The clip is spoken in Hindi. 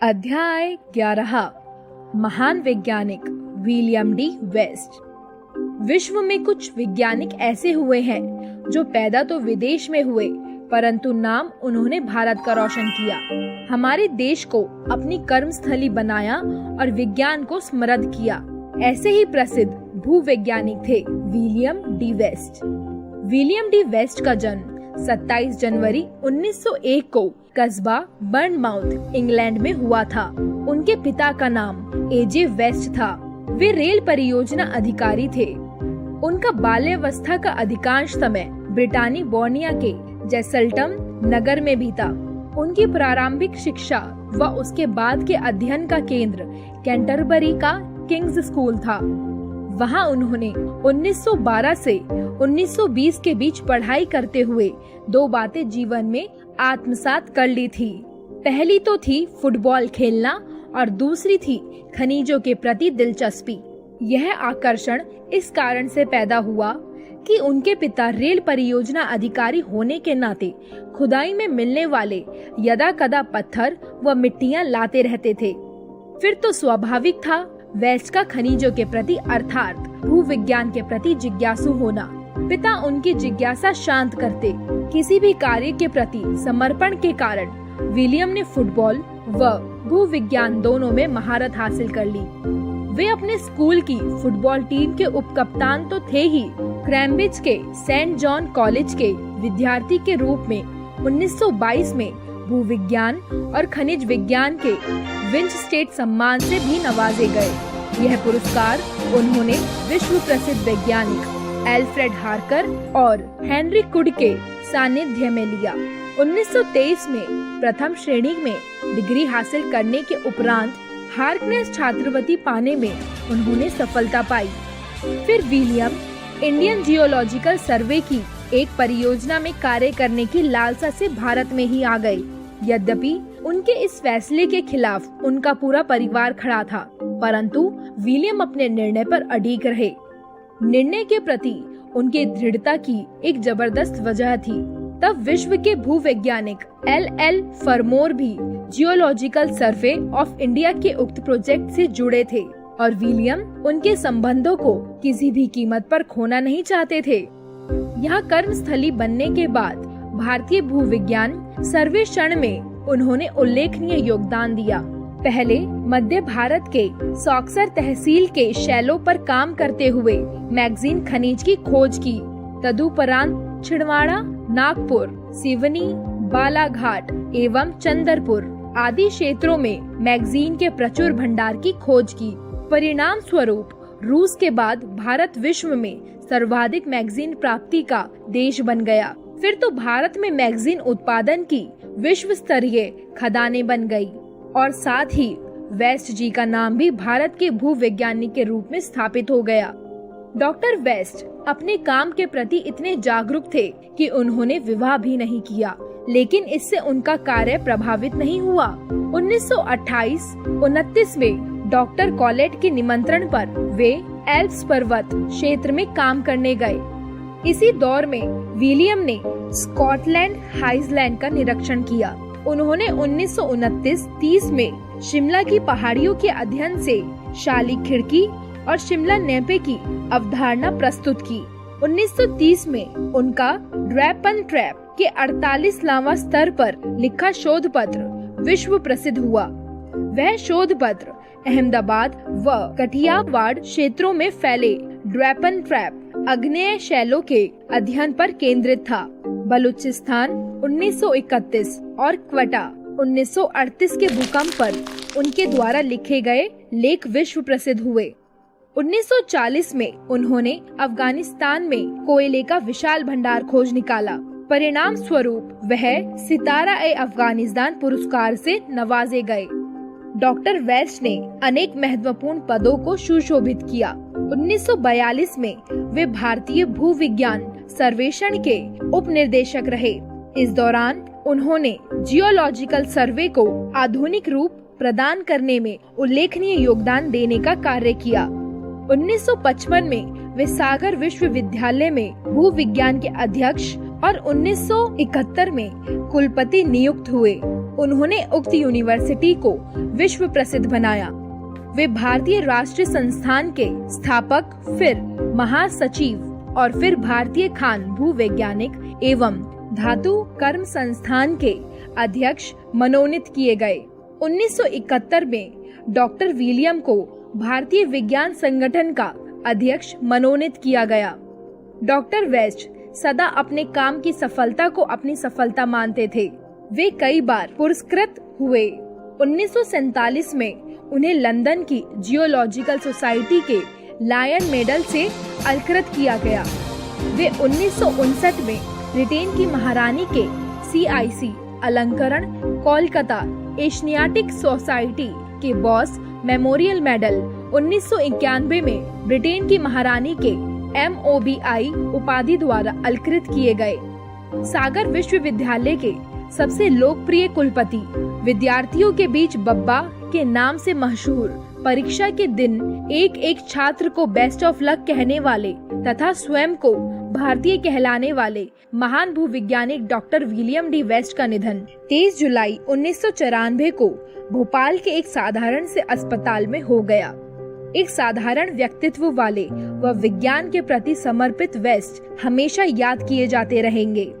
अध्याय 11। महान वैज्ञानिक विलियम डी वेस्ट। विश्व में कुछ वैज्ञानिक ऐसे हुए हैं जो पैदा तो विदेश में हुए, परंतु नाम उन्होंने भारत का रोशन किया, हमारे देश को अपनी कर्मस्थली बनाया और विज्ञान को समृद्ध किया। ऐसे ही प्रसिद्ध भूवैज्ञानिक थे William D West. William D West का जन्म 27 जनवरी 1901 को कस्बा बर्नमाउथ, इंग्लैंड में हुआ था। उनके पिता का नाम एजे वेस्ट था। वे रेल परियोजना अधिकारी थे। उनका बाल्यावस्था का अधिकांश समय ब्रिटानी बोर्निया के जेसल्टम नगर में बीता। उनकी प्रारंभिक शिक्षा व उसके बाद के अध्ययन का केंद्र कैंटरबरी का किंग्स स्कूल था। वहां उन्होंने 1912 से 1920 के बीच पढ़ाई करते हुए दो बातें जीवन में आत्मसात कर ली थी। पहली तो थी फुटबॉल खेलना और दूसरी थी खनिजों के प्रति दिलचस्पी। यह आकर्षण इस कारण से पैदा हुआ कि उनके पिता रेल परियोजना अधिकारी होने के नाते खुदाई में मिलने वाले यदाकदा पत्थर व मिट्टियां लाते रहते थे। फिर तो स्वाभाविक था वेस्ट का खनिजों के प्रति अर्थात भूविज्ञान के प्रति जिज्ञासु होना। पिता उनकी जिज्ञासा शांत करते। किसी भी कार्य के प्रति समर्पण के कारण विलियम ने फुटबॉल व भूविज्ञान दोनों में महारत हासिल कर ली। वे अपने स्कूल की फुटबॉल टीम के उपकप्तान तो थे ही, कैम्ब्रिज के सेंट जॉन कॉलेज के विद्यार्थी के रूप में 1922 में भूविज्ञान और खनिज विज्ञान के विंच स्टेट सम्मान से भी नवाजे गए। यह पुरस्कार उन्होंने विश्व प्रसिद्ध वैज्ञानिक एल्फ्रेड हार्कर और हेनरी कुड के सानिध्य में लिया। 1923 में प्रथम श्रेणी में डिग्री हासिल करने के उपरांत हार्कनेस छात्रवृत्ति पाने में उन्होंने सफलता पाई। फिर विलियम इंडियन जियोलॉजिकल सर्वे की एक परियोजना में कार्य करने की लालसा से भारत में ही आ गए। यद्यपि उनके इस फैसले के खिलाफ उनका पूरा परिवार खड़ा था, परंतु विलियम अपने निर्णय पर अडिग रहे। निर्णय के प्रति उनकी दृढ़ता की एक जबरदस्त वजह थी। तब विश्व के भूवैज्ञानिक एल फरमोर भी जियोलॉजिकल सर्वे ऑफ इंडिया के उक्त प्रोजेक्ट से जुड़े थे और विलियम उनके संबंधों को किसी भी कीमत पर खोना नहीं चाहते थे। यहाँ कर्मस्थली बनने के बाद भारतीय भूविज्ञान सर्वेक्षण में उन्होंने उल्लेखनीय योगदान दिया। पहले मध्य भारत के सॉक्सर तहसील के शैलों पर काम करते हुए मैगजीन खनिज की खोज की। तदुपरांत छिंदवाड़ा, नागपुर, सिवनी, बालाघाट एवं चंद्रपुर आदि क्षेत्रों में मैगजीन के प्रचुर भंडार की खोज की। परिणाम स्वरूप रूस के बाद भारत विश्व में सर्वाधिक मैगजीन प्राप्ति का देश बन गया। फिर तो भारत में मैगजीन उत्पादन की विश्व स्तरीय खदानें बन गई और साथ ही वेस्ट जी का नाम भी भारत के भूवैज्ञानिक के रूप में स्थापित हो गया। डॉक्टर वेस्ट अपने काम के प्रति इतने जागरूक थे कि उन्होंने विवाह भी नहीं किया, लेकिन इससे उनका कार्य प्रभावित नहीं हुआ। 1928-29 में डॉक्टर कॉलेट के निमंत्रण पर वे एल्प्स पर्वत क्षेत्र में काम करने गए। इसी दौर में विलियम ने स्कॉटलैंड हाइलैंड का निरीक्षण किया। उन्होंने 1929-30 में शिमला की पहाड़ियों के अध्ययन से शाली खिड़की और शिमला नेपे की अवधारणा प्रस्तुत की। 1930 में उनका ड्रैपन ट्रैप के 48वां स्तर पर लिखा शोध पत्र विश्व प्रसिद्ध हुआ। वह शोध पत्र अहमदाबाद व कठियावाड़ क्षेत्रों में फैले ड्रैपन ट्रैप आग्नेय शैलों के अध्ययन पर केंद्रित था। बलूचिस्तान 1931 और क्वेटा 1938 के भूकंप पर उनके द्वारा लिखे गए लेख विश्व प्रसिद्ध हुए। 1940 में उन्होंने अफगानिस्तान में कोयले का विशाल भंडार खोज निकाला। परिणाम स्वरूप वह सितारा-ए-अफगानिस्तान पुरस्कार से नवाजे गए। डॉक्टर वेस्ट ने अनेक महत्वपूर्ण पदों को सुशोभित किया। 1942 में वे भारतीय भूविज्ञान सर्वेक्षण के उप निर्देशक रहे। इस दौरान उन्होंने जियोलॉजिकल सर्वे को आधुनिक रूप प्रदान करने में उल्लेखनीय योगदान देने का कार्य किया। 1955 में वे सागर विश्वविद्यालय में भूविज्ञान के अध्यक्ष और 1971 में कुलपति नियुक्त हुए। उन्होंने उक्त यूनिवर्सिटी को विश्व प्रसिद्ध बनाया। वे भारतीय राष्ट्रीय संस्थान के स्थापक, फिर महासचिव और फिर भारतीय खान भूवैज्ञानिक एवं धातु कर्म संस्थान के अध्यक्ष मनोनीत किए गए। 1971 में डॉक्टर विलियम को भारतीय विज्ञान संगठन का अध्यक्ष मनोनीत किया गया। डॉक्टर वेस्ट सदा अपने काम की सफलता को अपनी सफलता मानते थे। वे कई बार पुरस्कृत हुए। 1947 में उन्हें लंदन की जियोलॉजिकल सोसाइटी के लायन मेडल से अलंकृत किया गया। वे 1959 में ब्रिटेन की महारानी के CIC अलंकरण, कोलकाता एशियाटिक सोसाइटी के बॉस मेमोरियल मेडल, 1991 में ब्रिटेन की महारानी के MOBI उपाधि द्वारा अलंकृत किए गए। सागर विश्वविद्यालय के सबसे लोकप्रिय कुलपति, विद्यार्थियों के बीच बब्बा के नाम से मशहूर, परीक्षा के दिन एक छात्र को बेस्ट ऑफ लक कहने वाले तथा स्वयं को भारतीय कहलाने वाले महान भूविज्ञानिक डॉक्टर विलियम डी वेस्ट का निधन 23 जुलाई 1994 को भोपाल के एक साधारण से अस्पताल में हो गया। एक साधारण व्यक्तित्व वाले व विज्ञान के प्रति समर्पित वेस्ट हमेशा याद किए जाते रहेंगे।